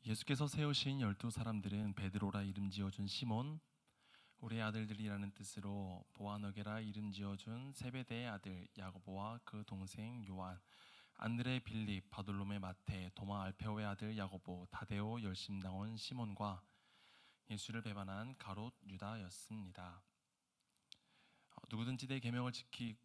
예수께서 세우신 12 사람들은 베드로라 이름 지어준 시몬, 우리의 아들들이라는 뜻으로 보아너게라 이름 지어준 세베대의 아들 야고보와 그 동생 요한, 안드레 빌립, 바돌로메 마테, 도마 알페오의 아들 야고보, 다데오 열심당원 시몬과 예수를 배반한 가롯 유다였습니다. 누구든지 내 계명을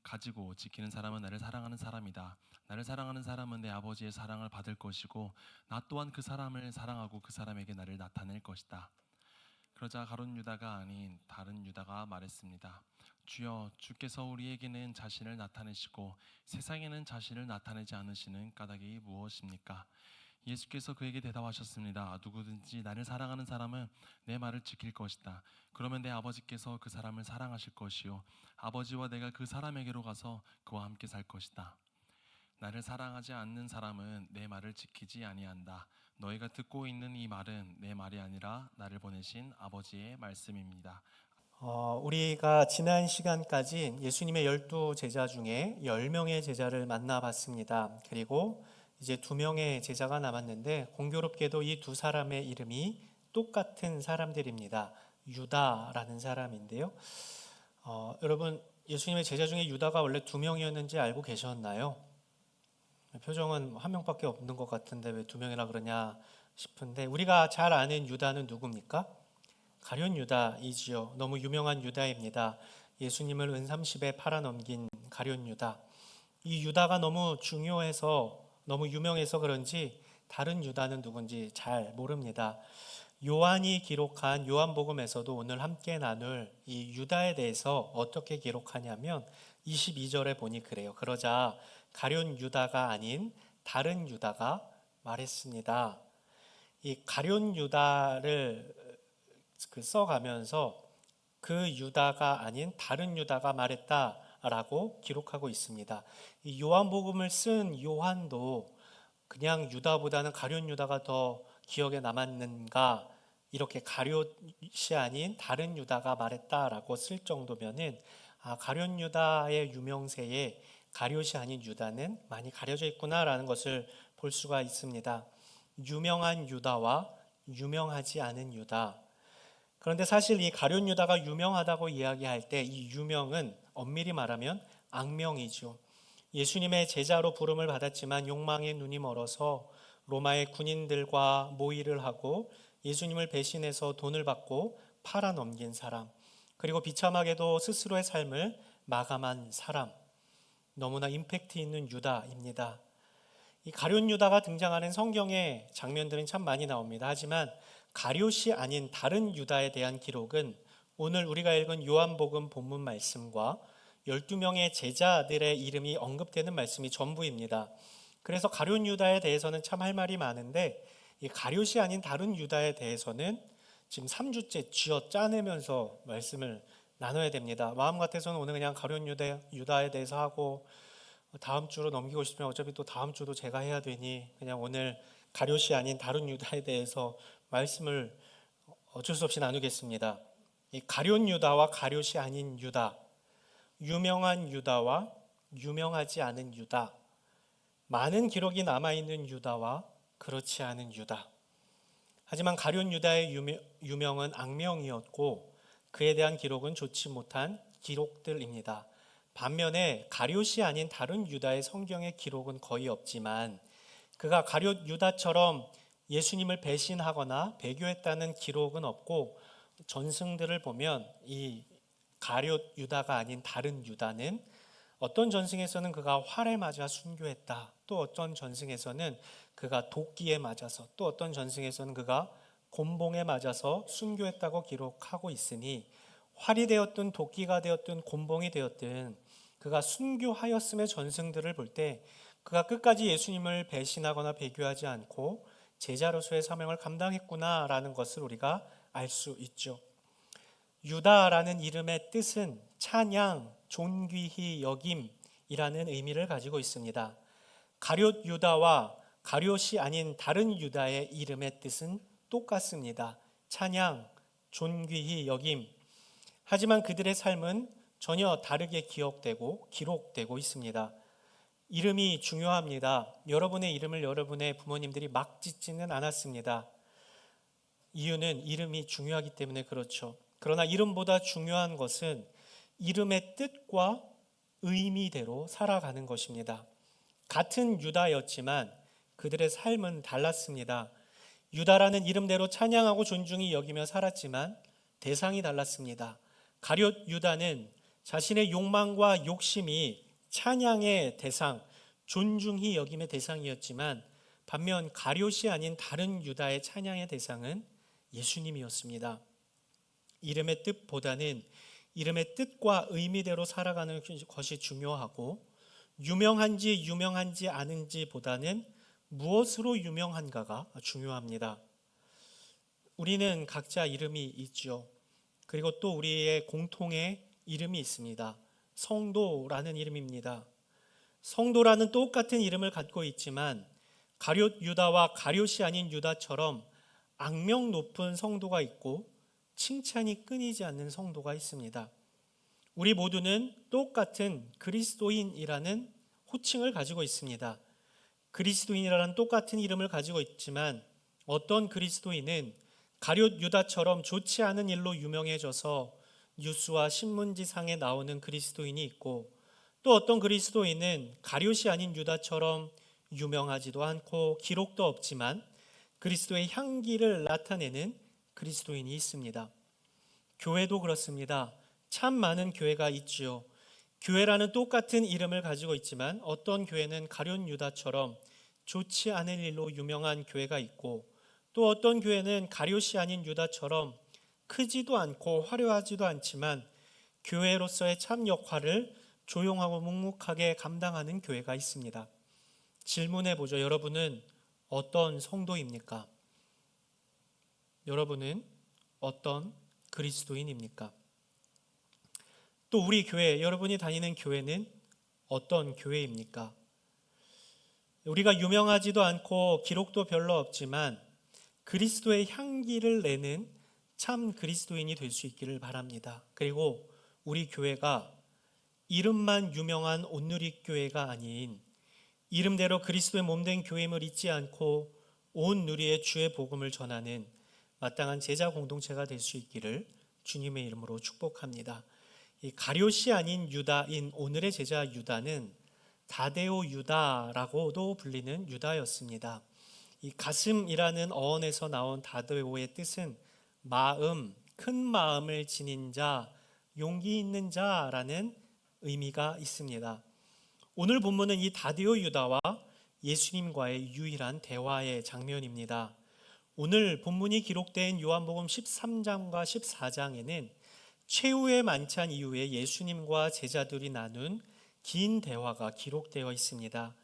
가지고 지키는 사람은 나를 사랑하는 사람이다. 나를 사랑하는 사람은 내 아버지의 사랑을 받을 것이고 나 또한 그 사람을 사랑하고 그 사람에게 나를 나타낼 것이다. 그러자 가롯 유다가 아닌 다른 유다가 말했습니다. 주여, 주께서 우리에게는 자신을 나타내시고 세상에는 자신을 나타내지 않으시는 까닭이 무엇입니까? 예수께서 그에게 대답하셨습니다. 누구든지 나를 사랑하는 사람은 내 말을 지킬 것이다. 그러면 내 아버지께서 그 사람을 사랑하실 것이요 아버지와 내가 그 사람에게로 가서 그와 함께 살 것이다. 나를 사랑하지 않는 사람은 내 말을 지키지 아니한다. 너희가 듣고 있는 이 말은 내 말이 아니라 나를 보내신 아버지의 말씀입니다. 우리가 지난 시간까지 예수님의 12제자 중에 10명의 제자를 만나봤습니다. 그리고 이제 2명의 제자가 남았는데 공교롭게도 이 두 사람의 이름이 똑같은 사람들입니다. 유다라는 사람인데요. 여러분, 예수님의 제자 중에 유다가 원래 2명이었는지 알고 계셨나요? 표정은 1명밖에 없는 것 같은데 왜 2명이라 그러냐 싶은데, 우리가 잘 아는 유다는 누굽니까? 가룟 유다이지요. 너무 유명한 유다입니다. 예수님을 은삼십에 팔아넘긴 가룟 유다. 이 유다가 너무 중요해서, 너무 유명해서 그런지 다른 유다는 누군지 잘 모릅니다. 요한이 기록한 요한복음에서도 오늘 함께 나눌 이 유다에 대해서 어떻게 기록하냐면 22절에 보니 그래요. 그러자 가룟 유다가 아닌 다른 유다가 말했습니다. 이 가룟 유다를 써가면서 그 유다가 아닌 다른 유다가 말했다라고 기록하고 있습니다. 이 요한복음을 쓴 요한도 그냥 유다보다는 가룟 유다가 더 기억에 남았는가, 이렇게 가룟이 아닌 다른 유다가 말했다라고 쓸 정도면은 가룟 유다의 유명세에 가룟이 아닌 유다는 많이 가려져 있구나라는 것을 볼 수가 있습니다. 유명한 유다와 유명하지 않은 유다. 그런데 사실 이 가룟 유다가 유명하다고 이야기할 때 이 유명은 엄밀히 말하면 악명이죠. 예수님의 제자로 부름을 받았지만 욕망의 눈이 멀어서 로마의 군인들과 모의를 하고 예수님을 배신해서 돈을 받고 팔아넘긴 사람, 그리고 비참하게도 스스로의 삶을 마감한 사람, 너무나 임팩트 있는 유다입니다. 이 가룟 유다가 등장하는 성경의 장면들은 참 많이 나옵니다. 하지만 가룟이 아닌 다른 유다에 대한 기록은 오늘 우리가 읽은 요한복음 본문 말씀과 12명의 제자들의 이름이 언급되는 말씀이 전부입니다. 그래서 가룟 유다에 대해서는 참 할 말이 많은데 이 가룟이 아닌 다른 유다에 대해서는 지금 3주째 쥐어 짜내면서 말씀을 나눠야 됩니다. 마음 같아서는 오늘 그냥 가룟 유다에 대해서 하고 다음 주로 넘기고 싶으면 어차피 또 다음 주도 제가 해야 되니 그냥 오늘 가룟이 아닌 다른 유다에 대해서 말씀을 어쩔 수 없이 나누겠습니다. 이 가룟 유다와 가룟이 아닌 유다, 유명한 유다와 유명하지 않은 유다, 많은 기록이 남아있는 유다와 그렇지 않은 유다. 하지만 가룟 유다의 유명은 악명이었고 그에 대한 기록은 좋지 못한 기록들입니다. 반면에 가룟이 아닌 다른 유다의 성경의 기록은 거의 없지만 그가 가룟 유다처럼 예수님을 배신하거나 배교했다는 기록은 없고, 전승들을 보면 이 가룟 유다가 아닌 다른 유다는 어떤 전승에서는 그가 활에 맞아 순교했다, 또 어떤 전승에서는 그가 도끼에 맞아서, 또 어떤 전승에서는 그가 곤봉에 맞아서 순교했다고 기록하고 있으니 활이 되었든 도끼가 되었든 곤봉이 되었든 그가 순교하였음의 전승들을 볼 때 그가 끝까지 예수님을 배신하거나 배교하지 않고 제자로서의 사명을 감당했구나라는 것을 우리가 알 수 있죠. 유다라는 이름의 뜻은 찬양, 존귀히 여김이라는 의미를 가지고 있습니다. 가룟 유다와 가룟이 아닌 다른 유다의 이름의 뜻은 똑같습니다. 찬양, 존귀히 여김. 하지만 그들의 삶은 전혀 다르게 기록되고 있습니다. 이름이 중요합니다. 여러분의 이름을 여러분의 부모님들이 막 짓지는 않았습니다. 이유는 이름이 중요하기 때문에 그렇죠. 그러나 이름보다 중요한 것은 이름의 뜻과 의미대로 살아가는 것입니다. 같은 유다였지만 그들의 삶은 달랐습니다. 유다라는 이름대로 찬양하고 존중히 여기며 살았지만 대상이 달랐습니다. 가룟 유다는 자신의 욕망과 욕심이 찬양의 대상, 존중히 여김의 대상이었지만 반면 가룟이 아닌 다른 유다의 찬양의 대상은 예수님이었습니다. 이름의 뜻보다는 이름의 뜻과 의미대로 살아가는 것이 중요하고 유명한지 않은지보다는 무엇으로 유명한가가 중요합니다. 우리는 각자 이름이 있죠. 그리고 또 우리의 공통의 이름이 있습니다. 성도라는 이름입니다. 성도라는 똑같은 이름을 갖고 있지만 가룟 유다와 가룟이 아닌 유다처럼 악명 높은 성도가 있고 칭찬이 끊이지 않는 성도가 있습니다. 우리 모두는 똑같은 그리스도인이라는 호칭을 가지고 있습니다. 그리스도인이라는 똑같은 이름을 가지고 있지만 어떤 그리스도인은 가룟 유다처럼 좋지 않은 일로 유명해져서 뉴스와 신문지상에 나오는 그리스도인이 있고 또 어떤 그리스도인은 가룟이 아닌 유다처럼 유명하지도 않고 기록도 없지만 그리스도의 향기를 나타내는 그리스도인이 있습니다. 교회도 그렇습니다. 참 많은 교회가 있지요. 교회라는 똑같은 이름을 가지고 있지만 어떤 교회는 가룟 유다처럼 좋지 않은 일로 유명한 교회가 있고 또 어떤 교회는 가룟이 아닌 유다처럼 크지도 않고 화려하지도 않지만 교회로서의 참 역할을 조용하고 묵묵하게 감당하는 교회가 있습니다. 질문해 보죠. 여러분은 어떤 성도입니까? 여러분은 어떤 그리스도인입니까? 또 우리 교회, 여러분이 다니는 교회는 어떤 교회입니까? 우리가 유명하지도 않고 기록도 별로 없지만 그리스도의 향기를 내는 참 그리스도인이 될 수 있기를 바랍니다. 그리고 우리 교회가 이름만 유명한 온누리 교회가 아닌 이름대로 그리스도의 몸된 교회임을 잊지 않고 온 누리의 주의 복음을 전하는 마땅한 제자 공동체가 될 수 있기를 주님의 이름으로 축복합니다. 이 가룟이 아닌 유다인 오늘의 제자 유다는 다데오 유다라고도 불리는 유다였습니다. 이 가슴이라는 어원에서 나온 다데오의 뜻은 마음, 큰 마음을 지닌 자, 용기 있는 자라는 의미가 있습니다. 오늘 본문은 이 다데오 유다와 예수님과의 유일한 대화의 장면입니다. 오늘 본문이 기록된 요한복음 13장과 14장에는 최후의 만찬 이후에 예수님과 제자들이 나눈 긴 대화가 기록되어 있습니다.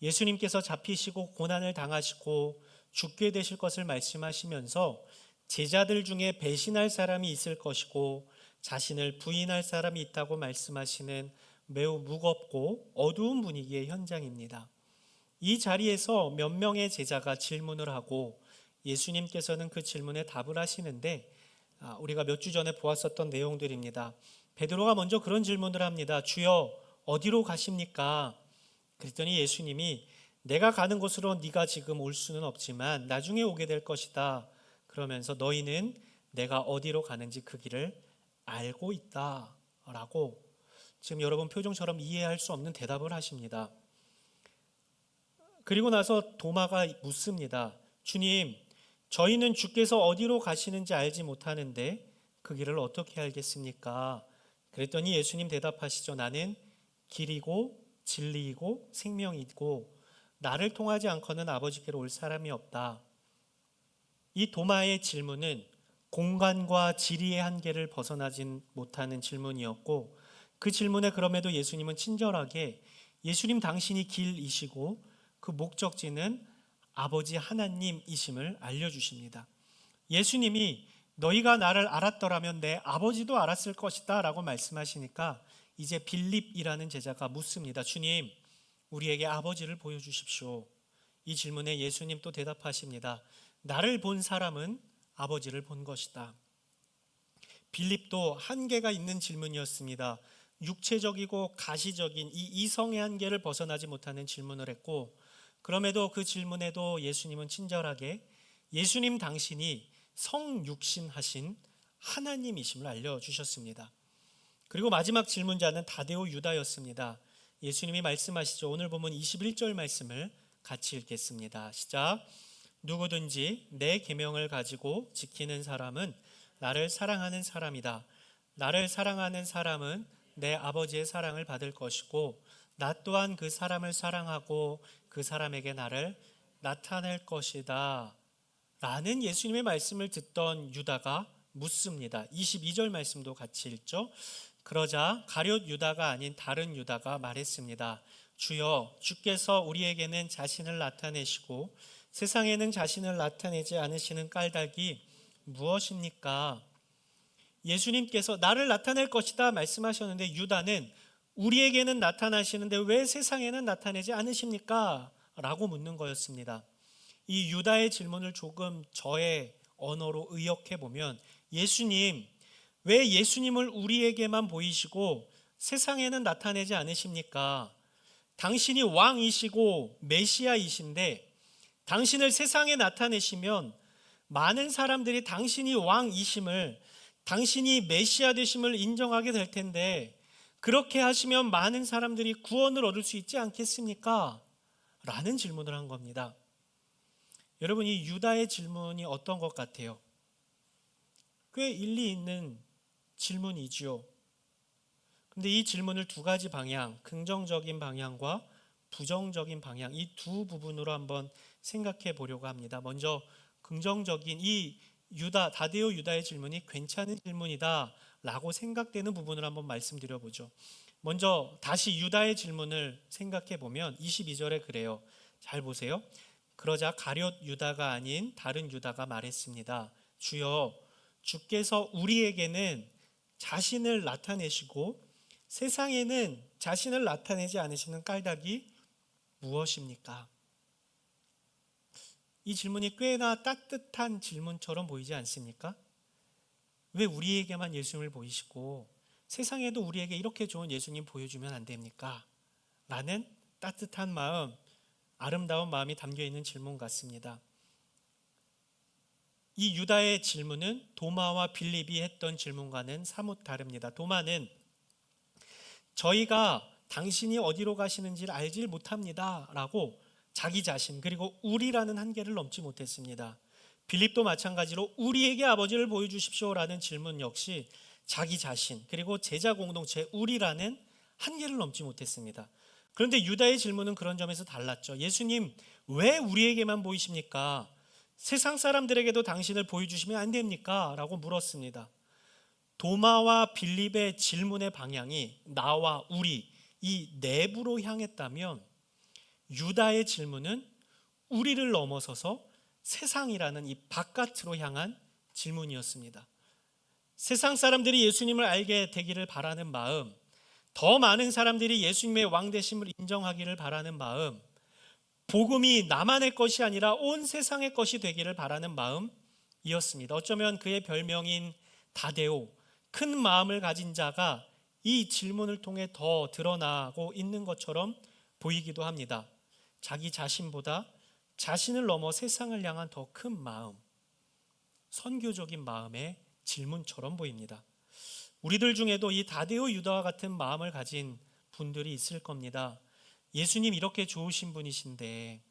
예수님께서 잡히시고 고난을 당하시고 죽게 되실 것을 말씀하시면서 제자들 중에 배신할 사람이 있을 것이고 자신을 부인할 사람이 있다고 말씀하시는 매우 무겁고 어두운 분위기의 현장입니다. 이 자리에서 몇 명의 제자가 질문을 하고 예수님께서는 그 질문에 답을 하시는데 우리가 몇 주 전에 보았었던 내용들입니다. 베드로가 먼저 그런 질문을 합니다. 주여 어디로 가십니까? 그랬더니 예수님이 내가 가는 곳으로 네가 지금 올 수는 없지만 나중에 오게 될 것이다. 그러면서 너희는 내가 어디로 가는지 그 길을 알고 있다라고 지금 여러분 표정처럼 이해할 수 없는 대답을 하십니다. 그리고 나서 도마가 묻습니다. 주님, 저희는 주께서 어디로 가시는지 알지 못하는데 그 길을 어떻게 알겠습니까? 그랬더니 예수님 대답하시죠. 나는 길이고 진리이고 생명이고 나를 통하지 않고는 아버지께로 올 사람이 없다. 이 도마의 질문은 공간과 지리의 한계를 벗어나진 못하는 질문이었고 그 질문에 그럼에도 예수님은 친절하게 예수님 당신이 길이시고 그 목적지는 아버지 하나님이심을 알려주십니다. 예수님이 너희가 나를 알았더라면 내 아버지도 알았을 것이다 라고 말씀하시니까 이제 빌립이라는 제자가 묻습니다. 주님, 우리에게 아버지를 보여주십시오. 이 질문에 예수님 또 대답하십니다. 나를 본 사람은 아버지를 본 것이다. 빌립도 한계가 있는 질문이었습니다. 육체적이고 가시적인 이 이성의 한계를 벗어나지 못하는 질문을 했고 그럼에도 그 질문에도 예수님은 친절하게 예수님 당신이 성육신하신 하나님이심을 알려주셨습니다. 그리고 마지막 질문자는 다데오 유다였습니다. 예수님이 말씀하시죠. 오늘 본문 21절 말씀을 같이 읽겠습니다. 시작. 누구든지 내 계명을 가지고 지키는 사람은 나를 사랑하는 사람이다. 나를 사랑하는 사람은 내 아버지의 사랑을 받을 것이고 나 또한 그 사람을 사랑하고 그 사람에게 나를 나타낼 것이다. 라는 예수님의 말씀을 듣던 유다가 묻습니다. 22절 말씀도 같이 읽죠. 그러자 가룟 유다가 아닌 다른 유다가 말했습니다. 주여, 주께서 우리에게는 자신을 나타내시고 세상에는 자신을 나타내지 않으시는 까닭이 무엇입니까? 예수님께서 나를 나타낼 것이다 말씀하셨는데 유다는 우리에게는 나타나시는데 왜 세상에는 나타내지 않으십니까? 라고 묻는 거였습니다. 이 유다의 질문을 조금 저의 언어로 의역해 보면 예수님, 왜 예수님을 우리에게만 보이시고 세상에는 나타내지 않으십니까? 당신이 왕이시고 메시아이신데 당신을 세상에 나타내시면 많은 사람들이 당신이 왕이심을, 당신이 메시아 되심을 인정하게 될 텐데 그렇게 하시면 많은 사람들이 구원을 얻을 수 있지 않겠습니까? 라는 질문을 한 겁니다. 여러분, 이 유다의 질문이 어떤 것 같아요? 꽤 일리 있는 질문이지요. 근데 이 질문을 두 가지 방향, 긍정적인 방향과 부정적인 방향, 이 두 부분으로 한번 생각해 보려고 합니다. 먼저 긍정적인 이 다데오 유다의 질문이 괜찮은 질문이다 라고 생각되는 부분을 한번 말씀드려 보죠. 먼저 다시 유다의 질문을 생각해 보면 22절에 그래요. 잘 보세요. 그러자 가룟 유다가 아닌 다른 유다가 말했습니다. 주여, 주께서 우리에게는 자신을 나타내시고 세상에는 자신을 나타내지 않으시는 까닭이 무엇입니까? 이 질문이 꽤나 따뜻한 질문처럼 보이지 않습니까? 왜 우리에게만 예수님을 보이시고 세상에도 우리에게 이렇게 좋은 예수님 보여주면 안 됩니까? 라는 따뜻한 마음, 아름다운 마음이 담겨있는 질문 같습니다. 이 유다의 질문은 도마와 빌립이 했던 질문과는 사뭇 다릅니다. 도마는 저희가 당신이 어디로 가시는지를 알지 못합니다 라고 자기 자신 그리고 우리라는 한계를 넘지 못했습니다. 빌립도 마찬가지로 우리에게 아버지를 보여주십시오 라는 질문 역시 자기 자신 그리고 제자 공동체 우리라는 한계를 넘지 못했습니다. 그런데 유다의 질문은 그런 점에서 달랐죠. 예수님, 왜 우리에게만 보이십니까? 세상 사람들에게도 당신을 보여주시면 안 됩니까? 라고 물었습니다. 도마와 빌립의 질문의 방향이 나와 우리 이 내부로 향했다면 유다의 질문은 우리를 넘어서서 세상이라는 이 바깥으로 향한 질문이었습니다. 세상 사람들이 예수님을 알게 되기를 바라는 마음, 더 많은 사람들이 예수님의 왕되심을 인정하기를 바라는 마음, 복음이 나만의 것이 아니라 온 세상의 것이 되기를 바라는 마음이었습니다. 어쩌면 그의 별명인 다데오, 큰 마음을 가진 자가 이 질문을 통해 더 드러나고 있는 것처럼 보이기도 합니다. 자기 자신보다 자신을 넘어 세상을 향한 더 큰 마음, 선교적인 마음의 질문처럼 보입니다. 우리들 중에도 이 다데오 유다와 같은 마음을 가진 분들이 있을 겁니다. 예수님 이렇게 좋으신 분이신데,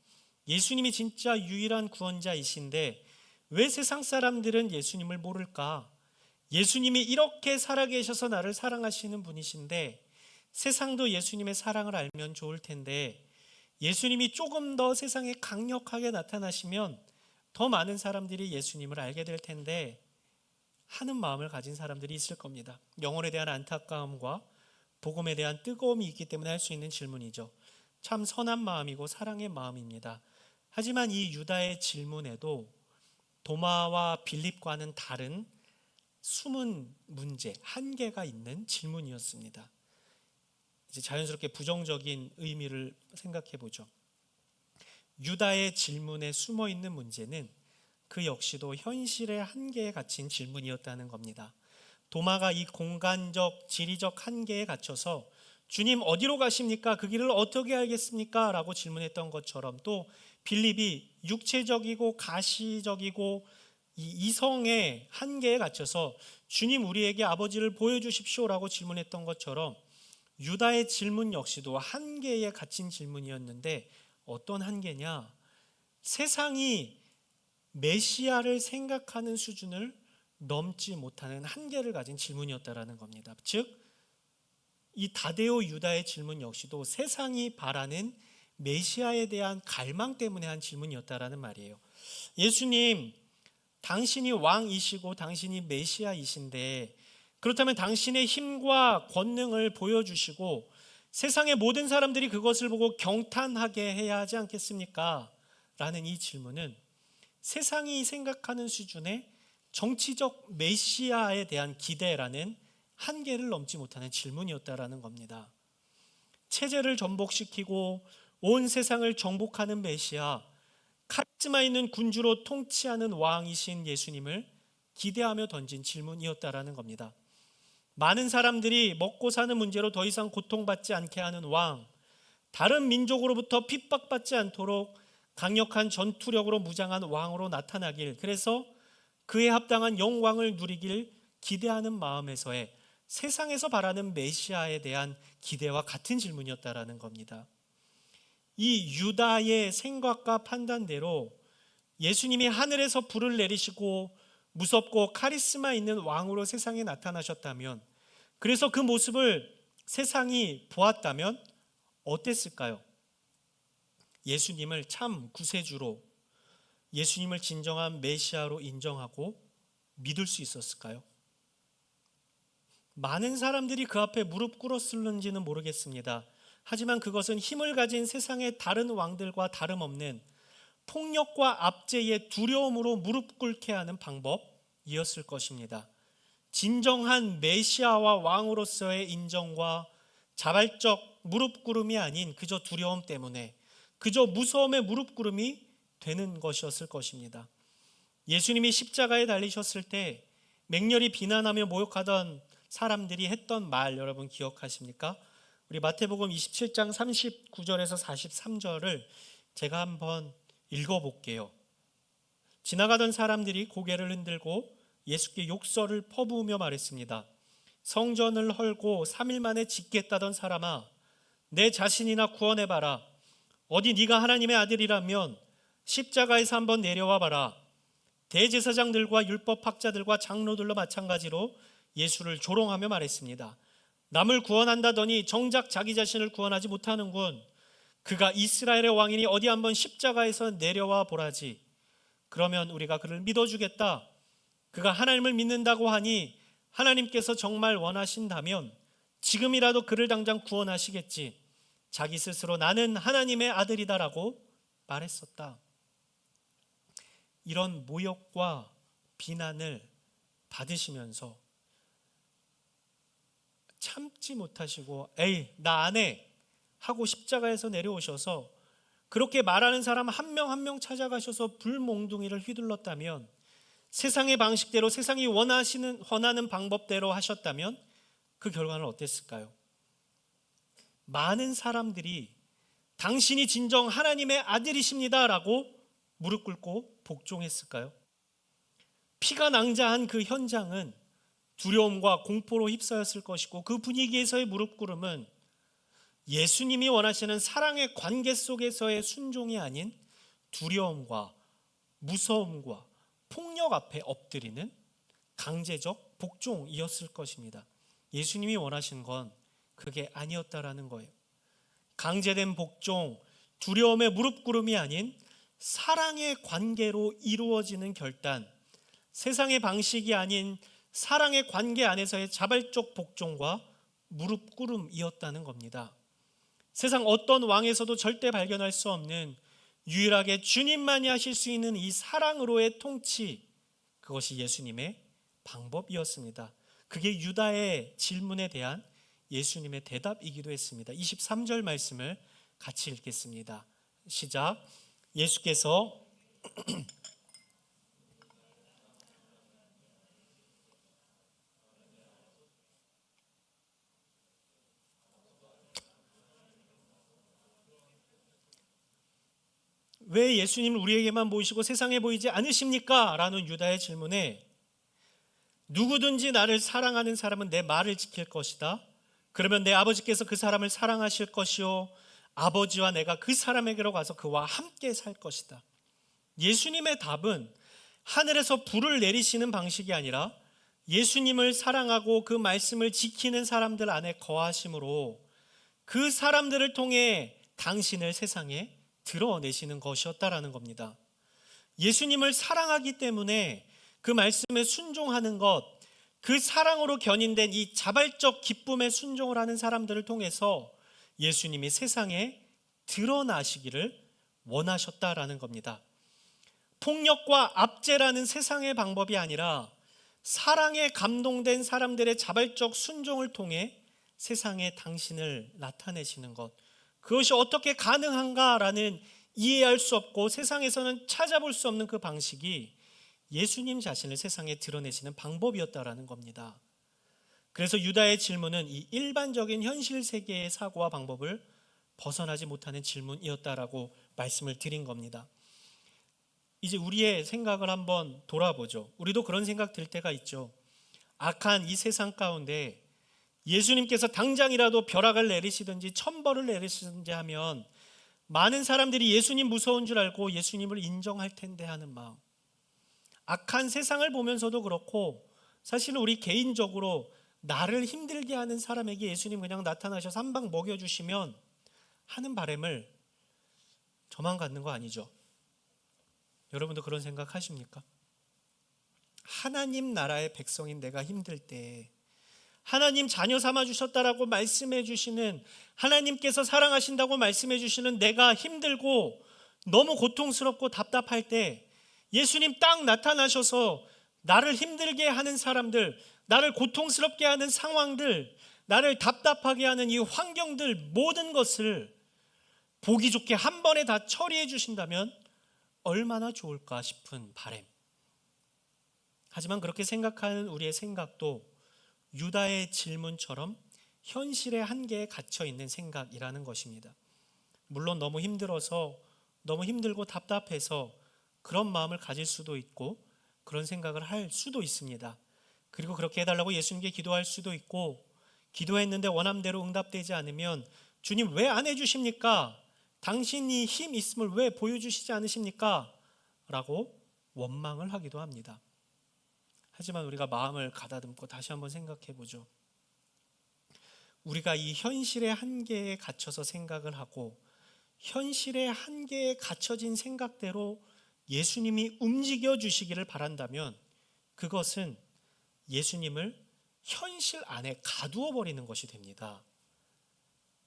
예수님이 진짜 유일한 구원자이신데 왜 세상 사람들은 예수님을 모를까? 예수님이 이렇게 살아계셔서 나를 사랑하시는 분이신데 세상도 예수님의 사랑을 알면 좋을 텐데 예수님이 조금 더 세상에 강력하게 나타나시면 더 많은 사람들이 예수님을 알게 될 텐데 하는 마음을 가진 사람들이 있을 겁니다. 영혼에 대한 안타까움과 복음에 대한 뜨거움이 있기 때문에 할 수 있는 질문이죠. 참 선한 마음이고 사랑의 마음입니다. 하지만 이 유다의 질문에도 도마와 빌립과는 다른 숨은 문제, 한계가 있는 질문이었습니다. 이제 자연스럽게 부정적인 의미를 생각해 보죠. 유다의 질문에 숨어 있는 문제는 그 역시도 현실의 한계에 갇힌 질문이었다는 겁니다. 도마가 이 공간적, 지리적 한계에 갇혀서 주님 어디로 가십니까? 그 길을 어떻게 알겠습니까? 라고 질문했던 것처럼 또 빌립이 육체적이고 가시적이고 이 이성의 한계에 갇혀서 주님 우리에게 아버지를 보여주십시오라고 질문했던 것처럼 유다의 질문 역시도 한계에 갇힌 질문이었는데 어떤 한계냐? 세상이 메시아를 생각하는 수준을 넘지 못하는 한계를 가진 질문이었다라는 겁니다. 즉, 이 다데오 유다의 질문 역시도 세상이 바라는 메시아에 대한 갈망 때문에 한 질문이었다라는 말이에요. 예수님, 당신이 왕이시고 당신이 메시아이신데 그렇다면 당신의 힘과 권능을 보여주시고 세상의 모든 사람들이 그것을 보고 경탄하게 해야 하지 않겠습니까? 라는 이 질문은 세상이 생각하는 수준의 정치적 메시아에 대한 기대라는 한계를 넘지 못하는 질문이었다라는 겁니다. 체제를 전복시키고 온 세상을 정복하는 메시아, 카리스마 있는 군주로 통치하는 왕이신 예수님을 기대하며 던진 질문이었다라는 겁니다. 많은 사람들이 먹고 사는 문제로 더 이상 고통받지 않게 하는 왕, 다른 민족으로부터 핍박받지 않도록 강력한 전투력으로 무장한 왕으로 나타나길, 그래서 그에 합당한 영광을 누리길 기대하는 마음에서의 세상에서 바라는 메시아에 대한 기대와 같은 질문이었다라는 겁니다. 이 유다의 생각과 판단대로 예수님이 하늘에서 불을 내리시고 무섭고 카리스마 있는 왕으로 세상에 나타나셨다면, 그래서 그 모습을 세상이 보았다면 어땠을까요? 예수님을 참 구세주로, 예수님을 진정한 메시아로 인정하고 믿을 수 있었을까요? 많은 사람들이 그 앞에 무릎 꿇었을는지는 모르겠습니다. 하지만 그것은 힘을 가진 세상의 다른 왕들과 다름없는 폭력과 압제의 두려움으로 무릎 꿇게 하는 방법이었을 것입니다. 진정한 메시아와 왕으로서의 인정과 자발적 무릎 꿇음이 아닌 그저 두려움 때문에, 그저 무서움의 무릎 꿇음이 되는 것이었을 것입니다. 예수님이 십자가에 달리셨을 때 맹렬히 비난하며 모욕하던 사람들이 했던 말 여러분 기억하십니까? 우리 마태복음 27장 39절에서 43절을 제가 한번 읽어볼게요. 지나가던 사람들이 고개를 흔들고 예수께 욕설을 퍼부으며 말했습니다. 성전을 헐고 3일 만에 짓겠다던 사람아, 내 자신이나 구원해봐라. 어디 네가 하나님의 아들이라면 십자가에서 한번 내려와 봐라. 대제사장들과 율법학자들과 장로들로 마찬가지로 예수를 조롱하며 말했습니다. 남을 구원한다더니 정작 자기 자신을 구원하지 못하는군. 그가 이스라엘의 왕이니 어디 한번 십자가에서 내려와 보라지. 그러면 우리가 그를 믿어주겠다. 그가 하나님을 믿는다고 하니 하나님께서 정말 원하신다면 지금이라도 그를 당장 구원하시겠지. 자기 스스로 나는 하나님의 아들이다라고 말했었다. 이런 모욕과 비난을 받으시면서 참지 못하시고 에이 나 안 해 하고 십자가에서 내려오셔서 그렇게 말하는 사람 한 명 한 명 찾아가셔서 불몽둥이를 휘둘렀다면, 세상의 방식대로 세상이 원하는 방법대로 하셨다면 그 결과는 어땠을까요? 많은 사람들이 당신이 진정 하나님의 아들이십니다라고 무릎 꿇고 복종했을까요? 피가 낭자한 그 현장은 두려움과 공포로 휩싸였을 것이고, 그 분위기에서의 무릎 꿇음은 예수님이 원하시는 사랑의 관계 속에서의 순종이 아닌 두려움과 무서움과 폭력 앞에 엎드리는 강제적 복종이었을 것입니다. 예수님이 원하신 건 그게 아니었다라는 거예요. 강제된 복종, 두려움의 무릎 꿇음이 아닌 사랑의 관계로 이루어지는 결단, 세상의 방식이 아닌 사랑의 관계 안에서의 자발적 복종과 무릎 꿇음이었다는 겁니다. 세상 어떤 왕에서도 절대 발견할 수 없는 유일하게 주님만이 하실 수 있는 이 사랑으로의 통치, 그것이 예수님의 방법이었습니다. 그게 유다의 질문에 대한 예수님의 대답이기도 했습니다. 23절 말씀을 같이 읽겠습니다. 시작. 예수께서 왜 예수님을 우리에게만 보이시고 세상에 보이지 않으십니까? 라는 유다의 질문에 누구든지 나를 사랑하는 사람은 내 말을 지킬 것이다. 그러면 내 아버지께서 그 사람을 사랑하실 것이요 아버지와 내가 그 사람에게로 가서 그와 함께 살 것이다. 예수님의 답은 하늘에서 불을 내리시는 방식이 아니라 예수님을 사랑하고 그 말씀을 지키는 사람들 안에 거하심으로 그 사람들을 통해 당신을 세상에 드러내시는 것이었다라는 겁니다. 예수님을 사랑하기 때문에 그 말씀에 순종하는 것, 그 사랑으로 견인된 이 자발적 기쁨에 순종을 하는 사람들을 통해서 예수님이 세상에 드러나시기를 원하셨다라는 겁니다. 폭력과 압제라는 세상의 방법이 아니라 사랑에 감동된 사람들의 자발적 순종을 통해 세상에 당신을 나타내시는 것, 그것이 어떻게 가능한가라는 이해할 수 없고 세상에서는 찾아볼 수 없는 그 방식이 예수님 자신을 세상에 드러내시는 방법이었다라는 겁니다. 그래서 유다의 질문은 이 일반적인 현실 세계의 사고와 방법을 벗어나지 못하는 질문이었다라고 말씀을 드린 겁니다. 이제 우리의 생각을 한번 돌아보죠. 우리도 그런 생각 들 때가 있죠. 악한 이 세상 가운데 예수님께서 당장이라도 벼락을 내리시든지 천벌을 내리시든지 하면 많은 사람들이 예수님 무서운 줄 알고 예수님을 인정할 텐데 하는 마음. 악한 세상을 보면서도 그렇고 사실은 우리 개인적으로 나를 힘들게 하는 사람에게 예수님 그냥 나타나셔서 한 방 먹여주시면 하는 바람을 저만 갖는 거 아니죠? 여러분도 그런 생각 하십니까? 하나님 나라의 백성인 내가 힘들 때 하나님 자녀 삼아 주셨다라고 말씀해 주시는, 하나님께서 사랑하신다고 말씀해 주시는 내가 힘들고 너무 고통스럽고 답답할 때 예수님 딱 나타나셔서 나를 힘들게 하는 사람들, 나를 고통스럽게 하는 상황들, 나를 답답하게 하는 이 환경들 모든 것을 보기 좋게 한 번에 다 처리해 주신다면 얼마나 좋을까 싶은 바람. 하지만 그렇게 생각하는 우리의 생각도 유다의 질문처럼 현실의 한계에 갇혀 있는 생각이라는 것입니다. 물론 너무 힘들어서, 너무 힘들고 답답해서 그런 마음을 가질 수도 있고 그런 생각을 할 수도 있습니다. 그리고 그렇게 해달라고 예수님께 기도할 수도 있고, 기도했는데 원함대로 응답되지 않으면 주님 왜 안 해주십니까? 당신이 힘 있음을 왜 보여주시지 않으십니까? 라고 원망을 하기도 합니다. 하지만 우리가 마음을 가다듬고 다시 한번 생각해 보죠. 우리가 이 현실의 한계에 갇혀서 생각을 하고 현실의 한계에 갇혀진 생각대로 예수님이 움직여 주시기를 바란다면 그것은 예수님을 현실 안에 가두어 버리는 것이 됩니다.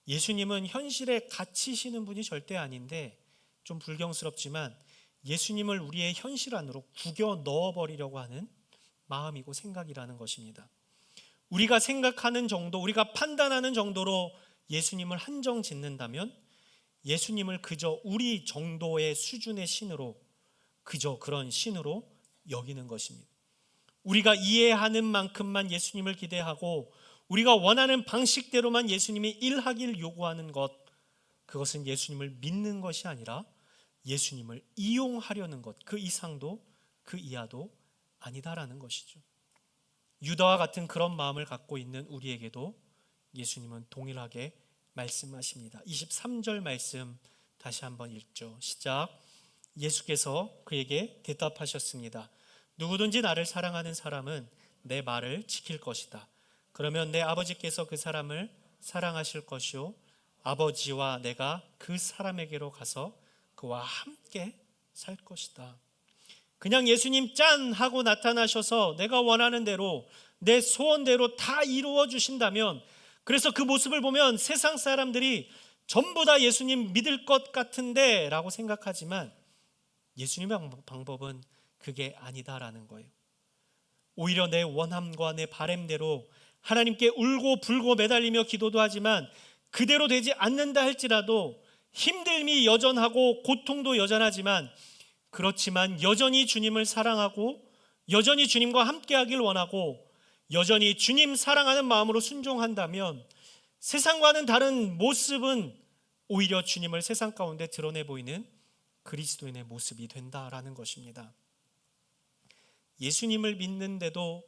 예수님은 현실에 갇히시는 분이 절대 아닌데, 좀 불경스럽지만 예수님을 우리의 현실 안으로 구겨 넣어 버리려고 하는 마음이고 생각이라는 것입니다. 우리가 생각하는 정도, 우리가 판단하는 정도로 예수님을 한정 짓는다면 예수님을 그저 우리 정도의 수준의 신으로, 그저 그런 신으로 여기는 것입니다. 우리가 이해하는 만큼만 예수님을 기대하고 우리가 원하는 방식대로만 예수님이 일하기를 요구하는 것, 그것은 예수님을 믿는 것이 아니라 예수님을 이용하려는 것, 그 이상도 그 이하도 아니다라는 것이죠. 유다와 같은 그런 마음을 갖고 있는 우리에게도 예수님은 동일하게 말씀하십니다. 23절 말씀 다시 한번 읽죠. 시작. 예수께서 그에게 대답하셨습니다. 누구든지 나를 사랑하는 사람은 내 말을 지킬 것이다. 그러면 내 아버지께서 그 사람을 사랑하실 것이요 아버지와 내가 그 사람에게로 가서 그와 함께 살 것이다. 그냥 예수님 짠 하고 나타나셔서 내가 원하는 대로 내 소원대로 다 이루어 주신다면, 그래서 그 모습을 보면 세상 사람들이 전부 다 예수님 믿을 것 같은데 라고 생각하지만 예수님의 방법은 그게 아니다라는 거예요. 오히려 내 원함과 내 바램대로 하나님께 울고 불고 매달리며 기도도 하지만 그대로 되지 않는다 할지라도 힘듦이 여전하고 고통도 여전하지만, 그렇지만 여전히 주님을 사랑하고 여전히 주님과 함께하길 원하고 여전히 주님 사랑하는 마음으로 순종한다면 세상과는 다른 모습은 오히려 주님을 세상 가운데 드러내 보이는 그리스도인의 모습이 된다라는 것입니다. 예수님을 믿는데도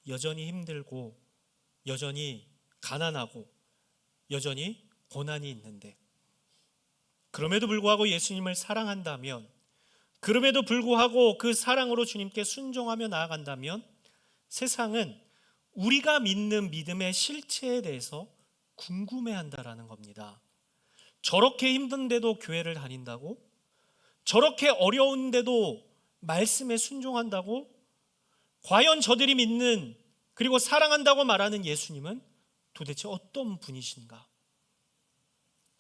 여전히 힘들고 여전히 가난하고 여전히 고난이 있는데, 그럼에도 불구하고 예수님을 사랑한다면, 그럼에도 불구하고 그 사랑으로 주님께 순종하며 나아간다면 세상은 우리가 믿는 믿음의 실체에 대해서 궁금해한다라는 겁니다. 저렇게 힘든데도 교회를 다닌다고? 저렇게 어려운데도 말씀에 순종한다고? 과연 저들이 믿는, 그리고 사랑한다고 말하는 예수님은 도대체 어떤 분이신가?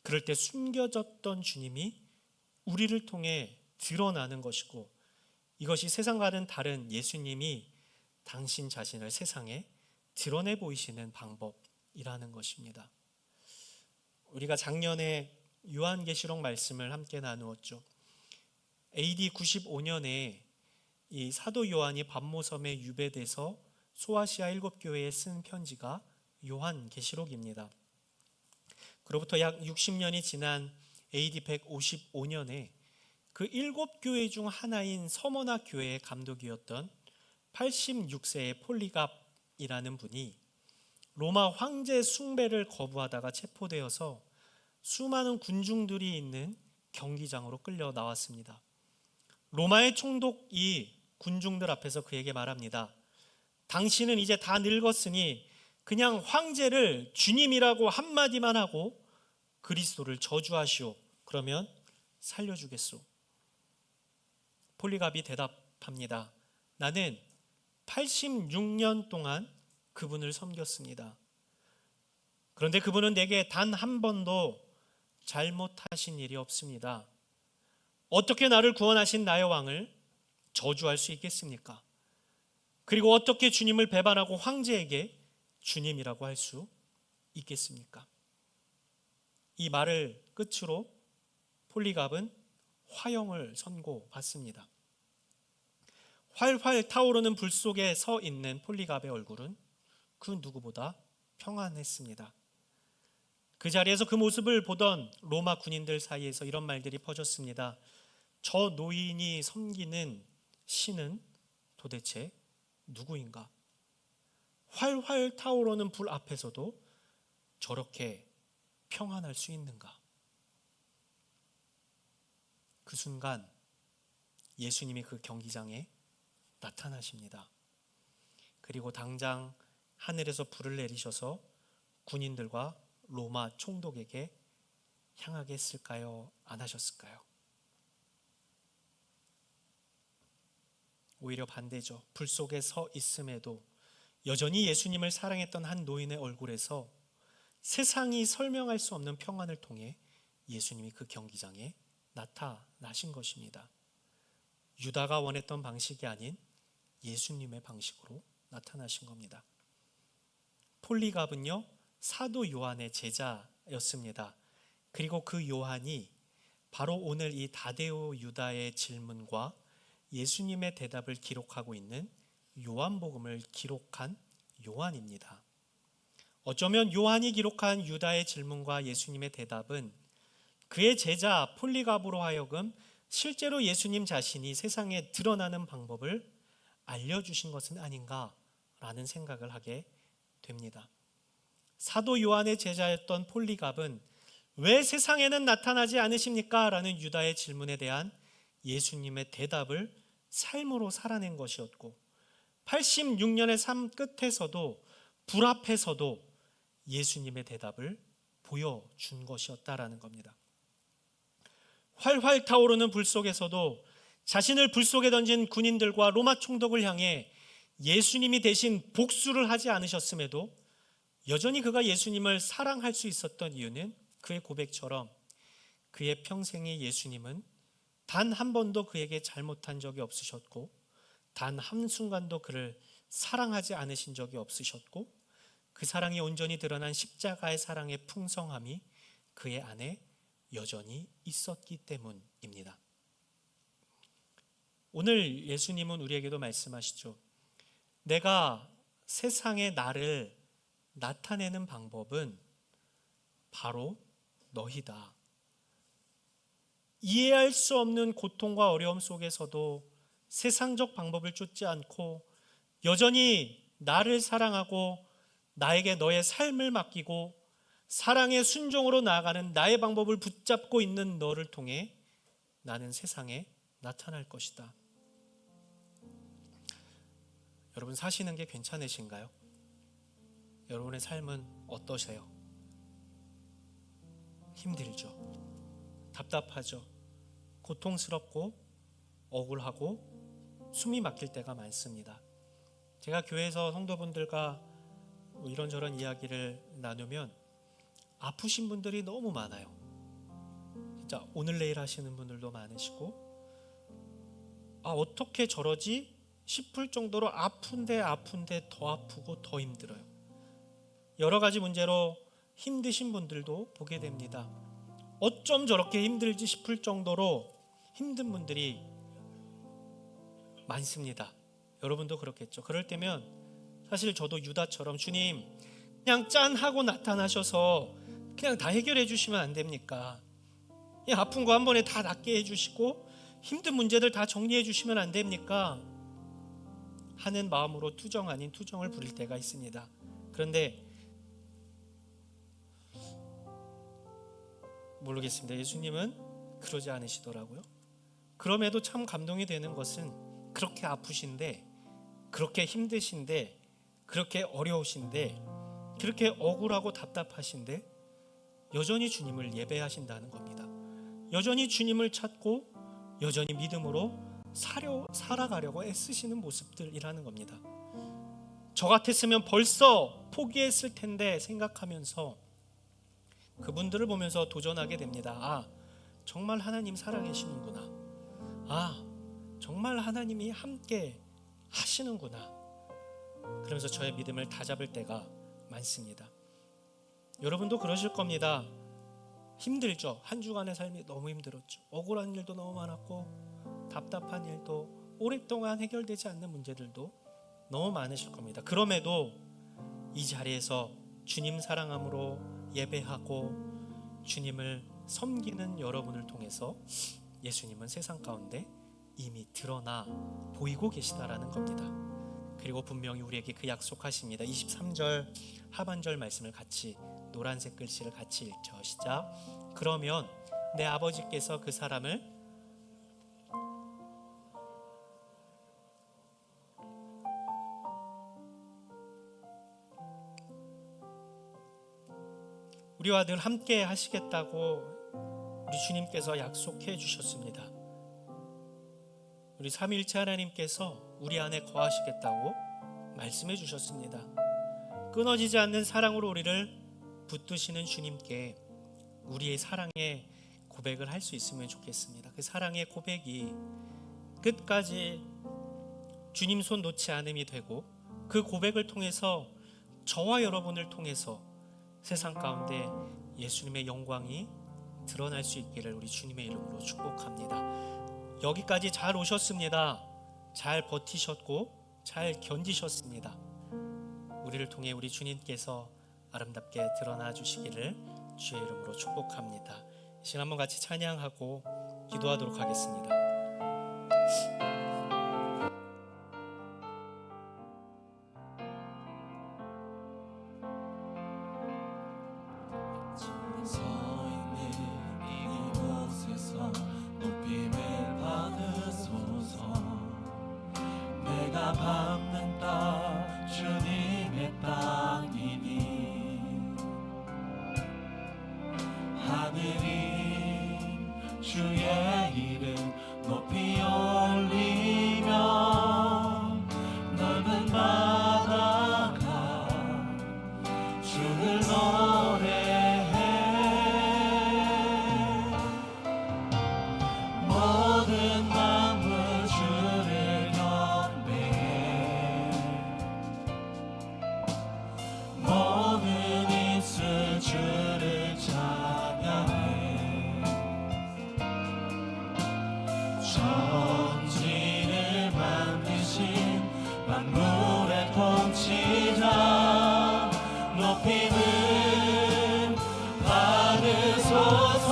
그럴 때 숨겨졌던 주님이 우리를 통해 드러나는 것이고, 이것이 세상과는 다른 예수님이 당신 자신을 세상에 드러내 보이시는 방법이라는 것입니다. 우리가 작년에 요한계시록 말씀을 함께 나누었죠. AD 95년에 이 사도 요한이 밤모섬에 유배돼서 소아시아 7교회에 쓴 편지가 요한계시록입니다. 그로부터 약 60년이 지난 AD 155년에 그 7교회 중 하나인 서머나 교회의 감독이었던 86세의 폴리갑이라는 분이 로마 황제 숭배를 거부하다가 체포되어서 수많은 군중들이 있는 경기장으로 끌려 나왔습니다. 로마의 총독이 군중들 앞에서 그에게 말합니다. 당신은 이제 다 늙었으니 그냥 황제를 주님이라고 한마디만 하고 그리스도를 저주하시오. 그러면 살려주겠소. 폴리갑이 대답합니다. 나는 86년 동안 그분을 섬겼습니다. 그런데 그분은 내게 단 한 번도 잘못하신 일이 없습니다. 어떻게 나를 구원하신 나의 왕을 저주할 수 있겠습니까? 그리고 어떻게 주님을 배반하고 황제에게 주님이라고 할 수 있겠습니까? 이 말을 끝으로 폴리갑은 화형을 선고받습니다. 활활 타오르는 불 속에 서 있는 폴리갑의 얼굴은 그 누구보다 평안했습니다. 그 자리에서 그 모습을 보던 로마 군인들 사이에서 이런 말들이 퍼졌습니다. 저 노인이 섬기는 신은 도대체 누구인가? 활활 타오르는 불 앞에서도 저렇게 평안할 수 있는가? 그 순간 예수님이 그 경기장에 나타나십니다. 그리고 당장 하늘에서 불을 내리셔서 군인들과 로마 총독에게 향하게 했을까요? 안 하셨을까요? 오히려 반대죠. 불 속에 서 있음에도 여전히 예수님을 사랑했던 한 노인의 얼굴에서 세상이 설명할 수 없는 평안을 통해 예수님이 그 경기장에 나타나신 것입니다. 유다가 원했던 방식이 아닌 예수님의 방식으로 나타나신 겁니다. 폴리갑은요, 사도 요한의 제자였습니다. 그리고 그 요한이 바로 오늘 이 다데오 유다의 질문과 예수님의 대답을 기록하고 있는 요한복음을 기록한 요한입니다. 어쩌면 요한이 기록한 유다의 질문과 예수님의 대답은 그의 제자 폴리갑으로 하여금 실제로 예수님 자신이 세상에 드러나는 방법을 알려주신 것은 아닌가라는 생각을 하게 됩니다. 사도 요한의 제자였던 폴리갑은 왜 세상에는 나타나지 않으십니까? 라는 유다의 질문에 대한 예수님의 대답을 삶으로 살아낸 것이었고, 86년의 삶 끝에서도 불 앞에서도 예수님의 대답을 보여준 것이었다라는 겁니다. 활활 타오르는 불 속에서도 자신을 불 속에 던진 군인들과 로마 총독을 향해 예수님이 대신 복수를 하지 않으셨음에도 여전히 그가 예수님을 사랑할 수 있었던 이유는 그의 고백처럼 그의 평생의 예수님은 단 한 번도 그에게 잘못한 적이 없으셨고 단 한순간도 그를 사랑하지 않으신 적이 없으셨고 그 사랑이 온전히 드러난 십자가의 사랑의 풍성함이 그의 안에 여전히 있었기 때문입니다. 오늘 예수님은 우리에게도 말씀하시죠. 내가 세상에 나를 나타내는 방법은 바로 너희다. 이해할 수 없는 고통과 어려움 속에서도 세상적 방법을 쫓지 않고 여전히 나를 사랑하고 나에게 너의 삶을 맡기고 사랑의 순종으로 나아가는 나의 방법을 붙잡고 있는 너를 통해 나는 세상에 나타날 것이다. 여러분 사시는 게 괜찮으신가요? 여러분의 삶은 어떠세요? 힘들죠. 답답하죠. 고통스럽고 억울하고 숨이 막힐 때가 많습니다. 제가 교회에서 성도분들과 이런저런 이야기를 나누면 아프신 분들이 너무 많아요. 진짜 오늘 내일 하시는 분들도 많으시고, 어떻게 저러지 싶을 정도로 아픈데 더 아프고 더 힘들어요. 여러 가지 문제로 힘드신 분들도 보게 됩니다. 어쩜 저렇게 힘들지 싶을 정도로 힘든 분들이 많습니다. 여러분도 그렇겠죠. 그럴 때면 사실 저도 유다처럼 주님 그냥 짠 하고 나타나셔서 그냥 다 해결해 주시면 안 됩니까? 그냥 아픈 거 한 번에 다 낫게 해주시고 힘든 문제들 다 정리해 주시면 안 됩니까? 하는 마음으로 투정 아닌 투정을 부릴 때가 있습니다. 그런데 모르겠습니다. 예수님은 그러지 않으시더라고요. 그럼에도 참 감동이 되는 것은 그렇게 아프신데, 그렇게 힘드신데, 그렇게 어려우신데, 그렇게 억울하고 답답하신데 여전히 주님을 예배하신다는 겁니다. 여전히 주님을 찾고 여전히 믿음으로 살아가려고 애쓰시는 모습들이라는 겁니다. 저 같았으면 벌써 포기했을 텐데 생각하면서 그분들을 보면서 도전하게 됩니다. 정말 하나님 살아계시는구나. 정말 하나님이 함께 하시는구나. 그러면서 저의 믿음을 다잡을 때가 많습니다. 여러분도 그러실 겁니다. 힘들죠. 한 주간의 삶이 너무 힘들었죠. 억울한 일도 너무 많았고 답답한 일도, 오랫동안 해결되지 않는 문제들도 너무 많으실 겁니다. 그럼에도 이 자리에서 주님 사랑함으로 예배하고 주님을 섬기는 여러분을 통해서 예수님은 세상 가운데 이미 드러나 보이고 계시다라는 겁니다. 그리고 분명히 우리에게 그 약속하십니다. 23절 하반절 말씀을 같이, 노란색 글씨를 같이 읽죠. 시작. 그러면 내 아버지께서 그 사람을 우리와 늘 함께 하시겠다고 우리 주님께서 약속해 주셨습니다. 우리 삼위일체 하나님께서 우리 안에 거하시겠다고 말씀해 주셨습니다. 끊어지지 않는 사랑으로 우리를 붙드시는 주님께 우리의 사랑의 고백을 할 수 있으면 좋겠습니다. 그 사랑의 고백이 끝까지 주님 손 놓지 않음이 되고, 그 고백을 통해서 저와 여러분을 통해서 세상 가운데 예수님의 영광이 드러날 수 있기를 우리 주님의 이름으로 축복합니다. 여기까지 잘 오셨습니다. 잘 버티셨고 잘 견디셨습니다. 우리를 통해 우리 주님께서 아름답게 드러나 주시기를 주의 이름으로 축복합니다. 이 시간 한번 같이 찬양하고 기도하도록 하겠습니다. 천지를 만드신 만물의 통치자 높이는 받으소서.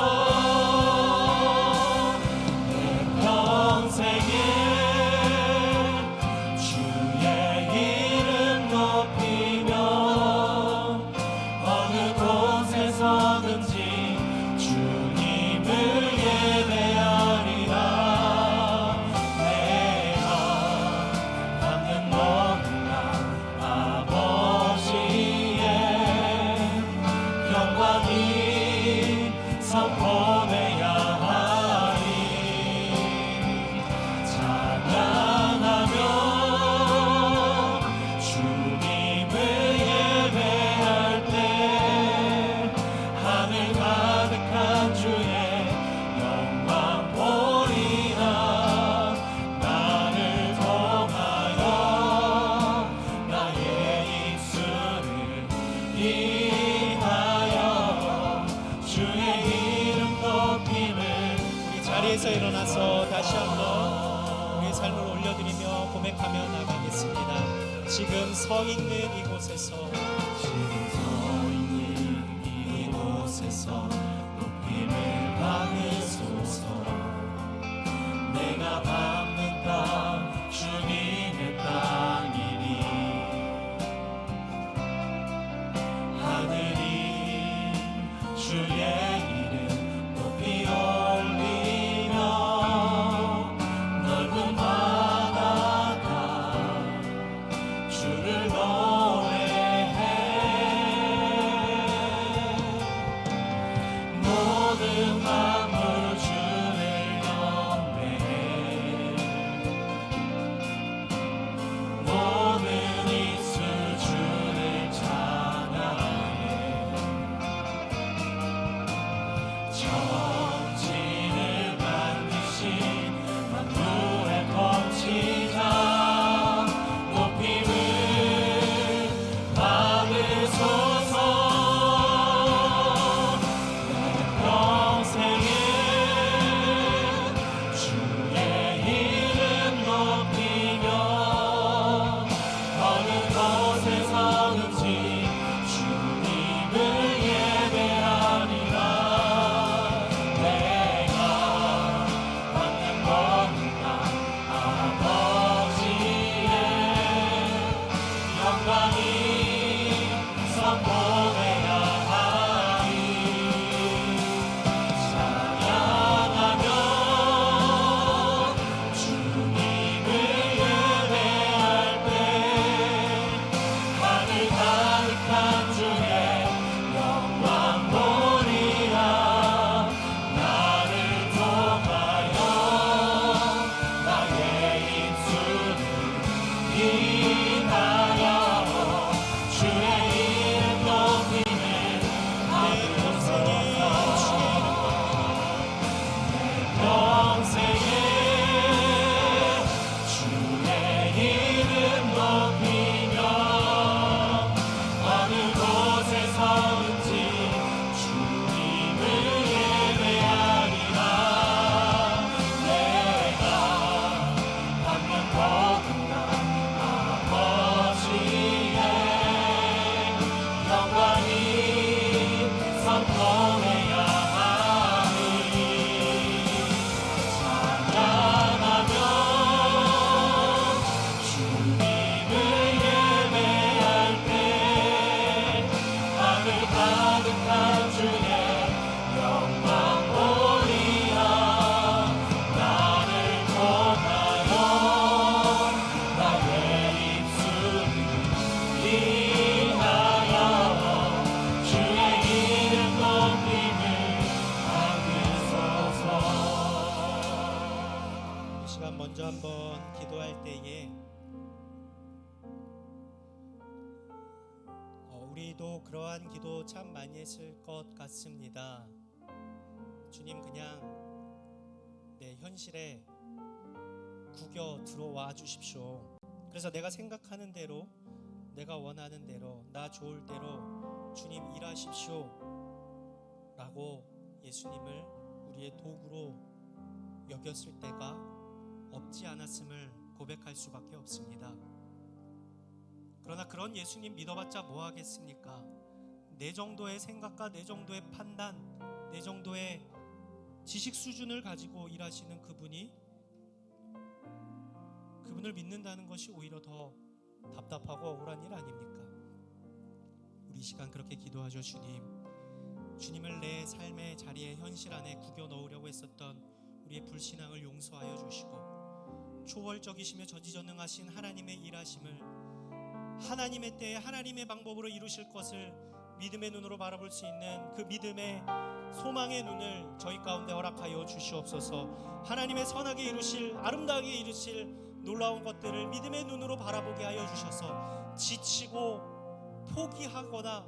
자리에서 일어나서 다시 한번 우리의 삶을 올려드리며 고백하며 나가겠습니다. 지금 서 있는 이곳에서 높임을 받으소서. 내가 밟는 땅 주님의 땅이니 하늘이 주의 이름 높이 올리며 넓은 바다가 주를 노래해. 모든 만물 주를 경배해. 모든 입술 주를 찬양해. 천지를 만드신 만물의 통치자 높임을 받으소서. 평생에 주의 이름 높이며 어느 곳에 서든지 주님을 예배하리라. 내가 받는 모든 아버지의 영광이 선포되야 하리. 찬양하며 주님을 예배할 때 하늘 가득한 주의 영광 보리라. 나를 통하여 나의 입술을 인하여 주의 이름 높임을 받으소서. 평생에 주의 이름 높이며 어느 곳에 서든지 주님을 예배하리라. 내가 받는 모든 아버지의 영광이 선포해야 하리. 찬양하며 주님을 예배할 때 하늘 가득한 주의 영광 보리라. 나를 통하여 나의 입술을 인하여 주의 이름 높임을 받으소서. 이 시간 먼저 한번 기도할 때에 우리도 그러한 기도 참 많이 했을 것 같습니다. 주님, 그냥 내 현실에 구겨 들어와 주십시오. 그래서 내가 생각하는 대로, 내가 원하는 대로, 나 좋을 대로 주님 일하십시오 라고 예수님을 우리의 도구로 여겼을 때가 없지 않았음을 고백할 수밖에 없습니다. 그러나 그런 예수님 믿어봤자 뭐 하겠습니까? 내 정도의 생각과 내 정도의 판단, 내 정도의 지식 수준을 가지고 일하시는 그분을 믿는다는 것이 오히려 더 답답하고 억울한 일 아닙니까? 우리 이 시간 그렇게 기도하죠. 주님을 내 삶의 자리에, 현실 안에 구겨 넣으려고 했었던 우리의 불신앙을 용서하여 주시고, 초월적이시며 전지전능하신 하나님의 일하심을 하나님의 때에 하나님의 방법으로 이루실 것을 믿음의 눈으로 바라볼 수 있는 그 믿음의 소망의 눈을 저희 가운데 허락하여 주시옵소서. 하나님의 선하게 이루실, 아름다우게 이루실 놀라운 것들을 믿음의 눈으로 바라보게 하여 주셔서 지치고 포기하거나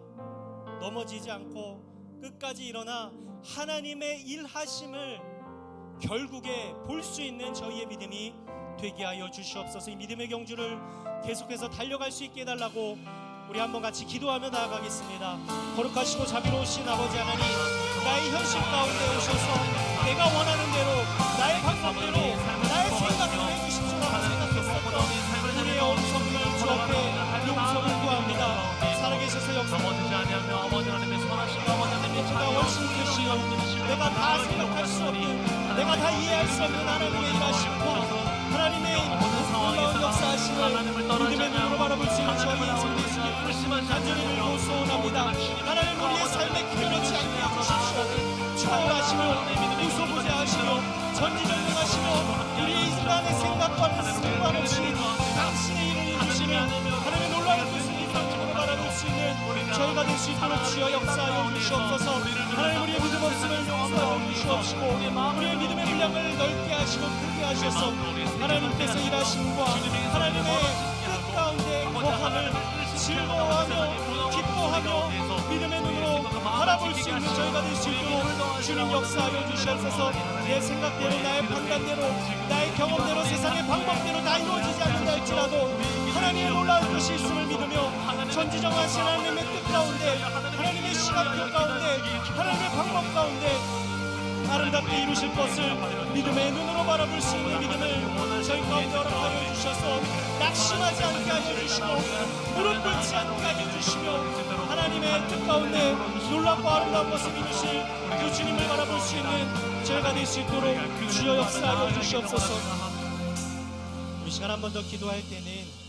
넘어지지 않고 끝까지 일어나 하나님의 일하심을 결국에 볼 수 있는 저희의 믿음이 되게 하여 주시옵소서. 이 믿음의 경주를 계속해서 달려갈 수 있게 해달라고 우리 한번 같이 기도하며 나아가겠습니다. 거룩하시고 자비로우신 아버지 하나님, 나의 현실 가운데 오셔서 내가 원하는 대로, 나의 내가 다 이해할 수 없는 하나님의 일하심과 하나님의 놀라운 역사하심을 믿음의 눈으로 바라볼 수 있는 저희 인생 되시기를 간절히 빌고 소원합니다. 하나님 우리의 삶에 기울어지 않게 해주십시오. 초월하시며 무소부재하시며 전지전능하시며 우리 인간의 생각과는 상관없이 당신의 일을 이루시며 하나님의 놀라운 뜻을 이상적으로 바라볼 수 있는 저희가 될 수 있도록 주여 역사하여 주시옵소서. 하나님 우리의 믿음 없음을 용서하여 주시옵시고 우리의 믿음의 분량을 넓게 하시고 크게 하셔서 하나님께서 일하심과 하나님의 뜻 가운데 거함을 즐거워하며 기뻐하며 믿음의 눈으로 바라볼 수 있는 저희가 될 수 있도록 주님 역사하여 주시옵소서. 내 생각대로 나의 판단대로 나의 경험대로 세상의 방법대로 다 이루어지지 않는다 할지라도 하나님의 놀라운 것이 있음을 믿으며 전지전능하신 하나님의 뜻 가운데 하나님의 시간표 가운데 하나님의 방법 가운데 아름답게 이루실 것을 믿음의 눈으로 바라볼 수 있는 믿음을 저희 가운데 허락하여 주셔서 낙심하지 않게 하여 주시고 무릎 꿇지 않게 하여 주시며 하나님의 뜻 가운데 놀랍고 아름다운 것을 이루실 그 주님을 바라볼 수 있는 저희가 될 수 있도록 주여 역사하여 주시옵소서. 이 시간 한 번 더 기도할 때는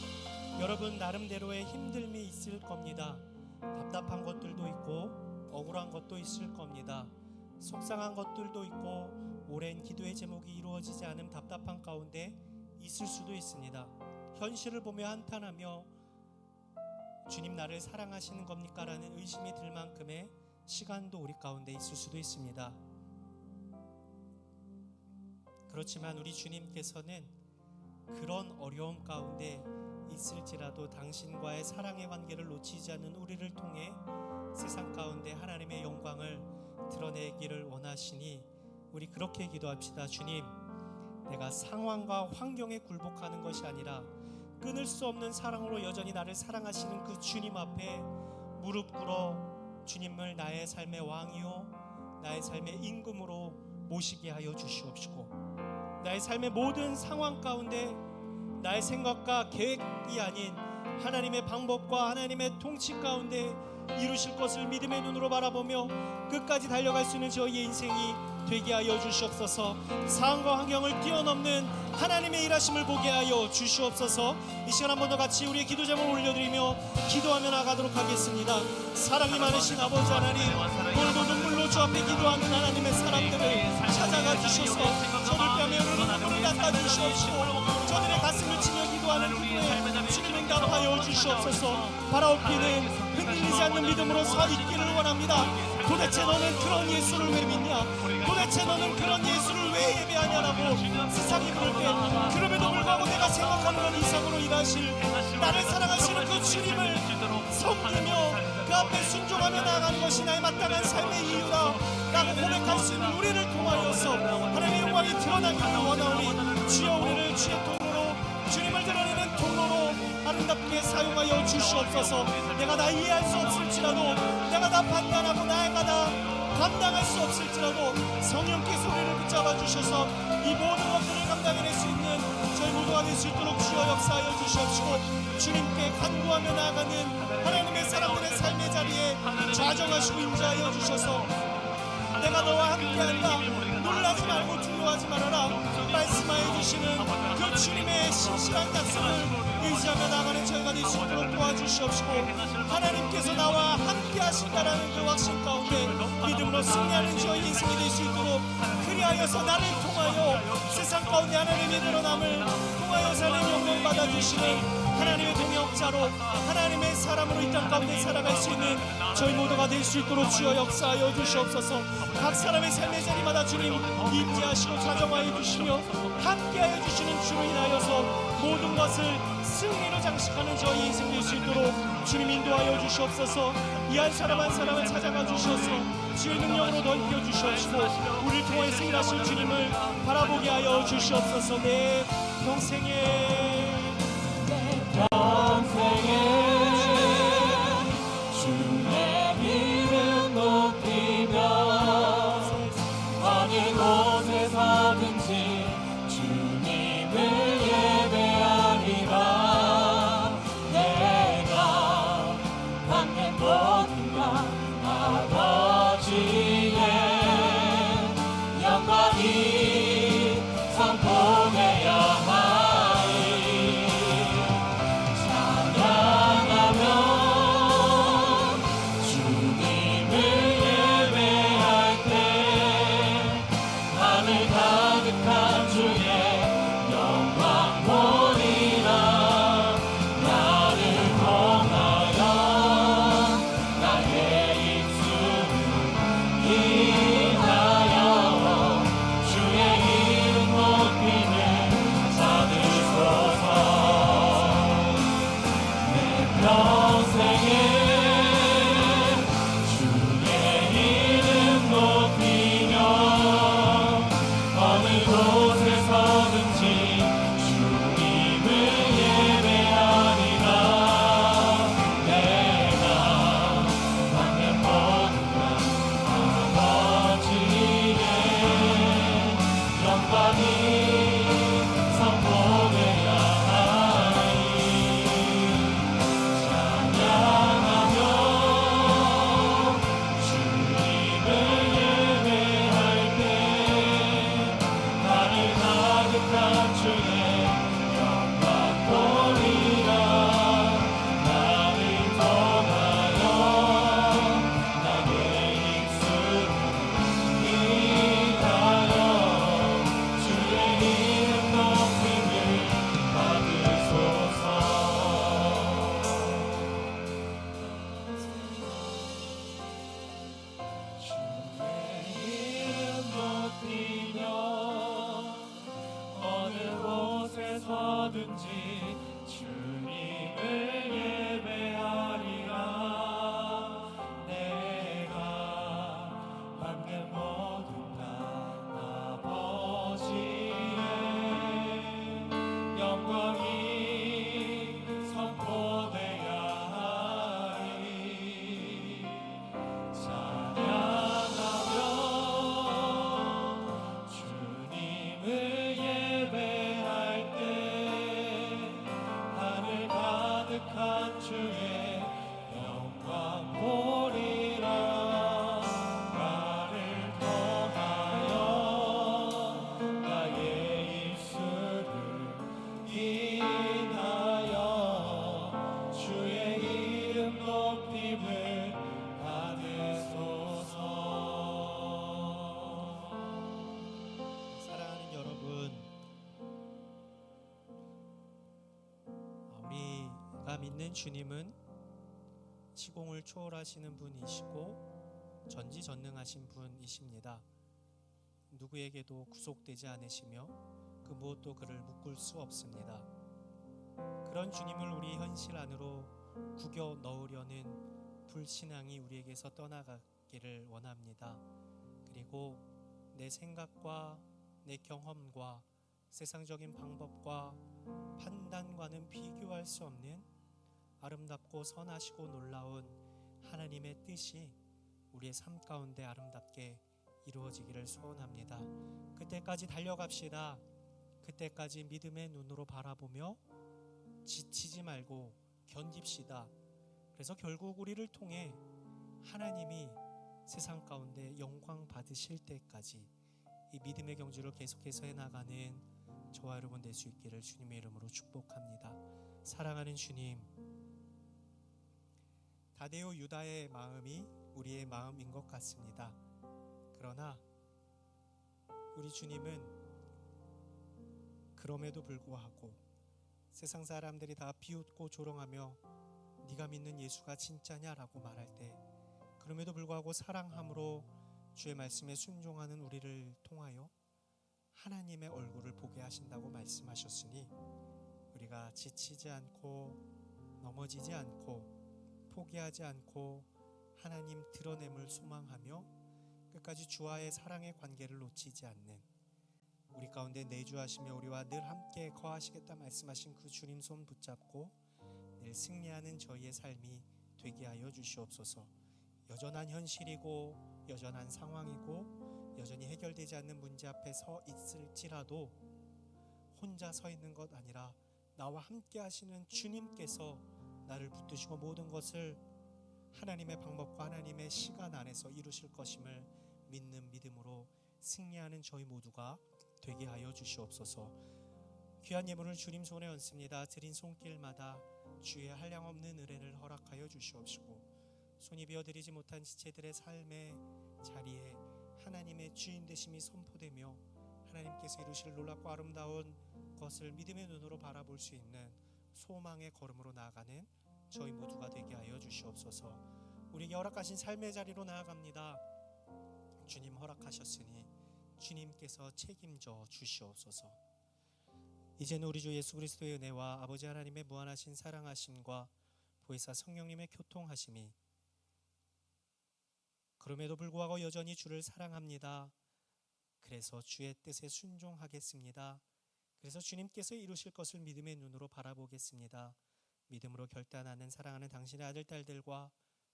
여러분 나름대로의 힘듦이 있을 겁니다. 답답한 것들도 있고 억울한 것도 있을 겁니다. 속상한 것들도 있고 오랜 기도의 제목이 이루어지지 않은 답답한 가운데 있을 수도 있습니다. 현실을 보며 한탄하며 주님 나를 사랑하시는 겁니까? 라는 의심이 들 만큼의 시간도 우리 가운데 있을 수도 있습니다. 그렇지만 우리 주님께서는 그런 어려움 가운데 있을지라도 당신과의 사랑의 관계를 놓치지 않는 우리를 통해 세상 가운데 하나님의 영광을 드러내기를 원하시니 우리 그렇게 기도합시다. 주님, 내가 상황과 환경에 굴복하는 것이 아니라 끊을 수 없는 사랑으로 여전히 나를 사랑하시는 그 주님 앞에 무릎 꿇어 주님을 나의 삶의 왕이요 나의 삶의 임금으로 모시게 하여 주시옵시고 나의 삶의 모든 상황 가운데 나의 생각과 계획이 아닌 하나님의 방법과 하나님의 통치 가운데 이루실 것을 믿음의 눈으로 바라보며 끝까지 달려갈 수 있는 저희의 인생이 되게 하여 주시옵소서. 상황과 환경을 뛰어넘는 하나님의 일하심을 보게 하여 주시옵소서. 이 시간 한 번 더 같이 우리의 기도 제목을 올려드리며 기도하며 나가도록 하겠습니다. 사랑이 많으신 아버지 하나님, 오늘도 눈물로 주 앞에 기도하는 하나님의 사람들을 찾아가 주셔서 저들 뺨에 흐르는 눈물을 닦아 주시옵시고 저들의 가슴을 치며 기도하는 기도에 주님 응답하여 주시옵소서. 바라옵기는 흔들리지 않는 믿음으로 서 있기를 원합니다. 도대체 너는 그런 예수를 왜 믿냐? 도대체 너는 그런 예수를 왜 예배하냐라고 세상이 부를 때 그럼에도 불구하고 내가 생각하는 건 이상으로 일하실 나를 사랑하시는 그 주님을 섬기며 그 앞에 순종하며 나아가는 것이 나의 마땅한 삶의 이유다 라고 고백할 수 있는 우리를 통하여서 하나님의 영광이 드러나기를 원하오니 주여 우리를 주의 통로로 주님을 드러내는 통로로 아름답게 사용하여 주시옵소서. 내가 다 이해할 수 없을지라도 내가 다 판단하고 나아가 다 감당할 수 없을지라도 성령께서 우리를 붙잡아 주셔서 이 모든 것들을 감당해낼 수 있는 저희 모두가 될 수 있도록 주여 역사하여 주시옵시고 주님께 간구하며 나아가는 하나님의 사람들의 삶의 자리에 좌정하시고 임재하여 주셔서 내가 너와 함께한다 놀라지 말고 두려워하지 말아라 말씀하여 주시는 그 주님의 신실한 약속을 의지하며 나가는 저희가 될 수 있도록 도와주시옵시고 하나님께서 나와 함께 하신다라는 그 확신 가운데 믿음으로 승리하는 저희 인생이 될 수 있도록 그리하여서 나를 통하여 세상 가운데 하나님의 드러남을 통하여 사는 영광 받아주시는 하나님의 동역자로 하나님의 사람으로 이 땅 가운데 살아갈 수 있는 저희 모두가 될 수 있도록 주여 역사하여 주시옵소서. 각 사람의 삶의 자리마다 주님 임재하시고 자정하여 주시며 함께하여 주시는 주로 인하여서 모든 것을 승리로 장식하는 저희 인생 될 수 있도록 주님 인도하여 주시옵소서. 이 한 사람 한 사람을 찾아가 주셔서 주의 능력으로 넓혀 주시옵시고 우리를 통해서 일하실 주님을 바라보게 하여 주시옵소서. 내 평생에 주의 이름 높이며 어느 곳에서든지 주님을 예배하리라. 내가 받는 모든가 아버지의 영광이 영광이 선포되어야 하리. 찬양하며 주님을 예배할 때 나를 가득한 주의 영광 보리라. 나를 통하여 나의 입술을 인하여 주의 이름 높임을 받으소서. 주의 이름 높이며 어느 곳에 서든지 주님을 예배하리라. 내가 받는 모든 것 아버지의 영광이 선포되어야 하리. 찬양하며 주님을 예배할 때 하늘 가득한 주의 영광 보리라. 나를 통하여 나의 입술을 인하여 주의 이름 높임을 받으소서. 사랑하는 여러분, 우리가 믿는 주님은 시공을 초월하시는 분이시고 전지전능하신 분이십니다. 누구에게도 구속되지 않으시며 그 무엇도 그를 묶을 수 없습니다. 그런 주님을 우리 현실 안으로 구겨 넣으려는 불신앙이 우리에게서 떠나가기를 원합니다. 그리고 내 생각과 내 경험과 세상적인 방법과 판단과는 비교할 수 없는 아름답고 선하시고 놀라운 하나님의 뜻이 우리의 삶 가운데 아름답게 이루어지기를 소원합니다. 그때까지 달려갑시다. 그때까지 믿음의 눈으로 바라보며 지치지 말고 견딥시다. 그래서 결국 우리를 통해 하나님이 세상 가운데 영광 받으실 때까지 이 믿음의 경주를 계속해서 해나가는 저와 여러분 될 수 있기를 주님의 이름으로 축복합니다. 사랑하는 주님, 다데오 유다의 마음이 우리의 마음인 것 같습니다. 그러나 우리 주님은 그럼에도 불구하고 세상 사람들이 다 비웃고 조롱하며 네가 믿는 예수가 진짜냐라고 말할 때 그럼에도 불구하고 사랑함으로 주의 말씀에 순종하는 우리를 통하여 하나님의 얼굴을 보게 하신다고 말씀하셨으니 우리가 지치지 않고 넘어지지 않고 포기하지 않고 하나님 드러냄을 소망하며 끝까지 주와의 사랑의 관계를 놓치지 않는 우리 가운데 내주하시며 우리와 늘 함께 거하시겠다 말씀하신 그 주님 손 붙잡고 늘 승리하는 저희의 삶이 되게 하여 주시옵소서. 여전한 현실이고 여전한 상황이고 여전히 해결되지 않는 문제 앞에 서 있을지라도 혼자 서 있는 것 아니라 나와 함께 하시는 주님께서 나를 붙드시고 모든 것을 하나님의 방법과 하나님의 시간 안에서 이루실 것임을 믿는 믿음으로 승리하는 저희 모두가 되게 하여 주시옵소서. 귀한 예물을 주님 손에 얹습니다. 드린 손길마다 주의 한량없는 은혜를 허락하여 주시옵시고 손이 비어드리지 못한 지체들의 삶의 자리에 하나님의 주인 되심이 선포되며 하나님께서 이루실 놀랍고 아름다운 것을 믿음의 눈으로 바라볼 수 있는 소망의 걸음으로 나아가는 저희 모두가 되게 하여 주시옵소서. 우리에게 허락하신 삶의 자리로 나아갑니다. 주님 허락하셨으니 주님께서 책임져 주시옵소서. 이제는 우리 주 예수 그리스도의 은혜와 아버지 하나님의 무한하신 사랑하심과 보혜사 성령님의 교통하심이 그럼에도 불구하고 여전히 주를 사랑합니다. 그래서 주의 뜻에 순종하겠습니다. 그래서 주님께서 이루실 것을 믿음의 눈으로 바라보겠습니다. 믿음으로 결단하는 사랑하는 당신의 아들 딸들과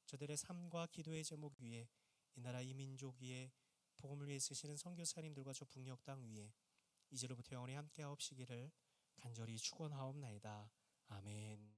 저들의 삶과 기도의 제목 위에 이 나라 이 민족 위에 복음을 위해 쓰시는 선교사님들과 저 북녘 땅 위에 이제로부터 영원히 함께하옵시기를 간절히 축원하옵나이다. 아멘.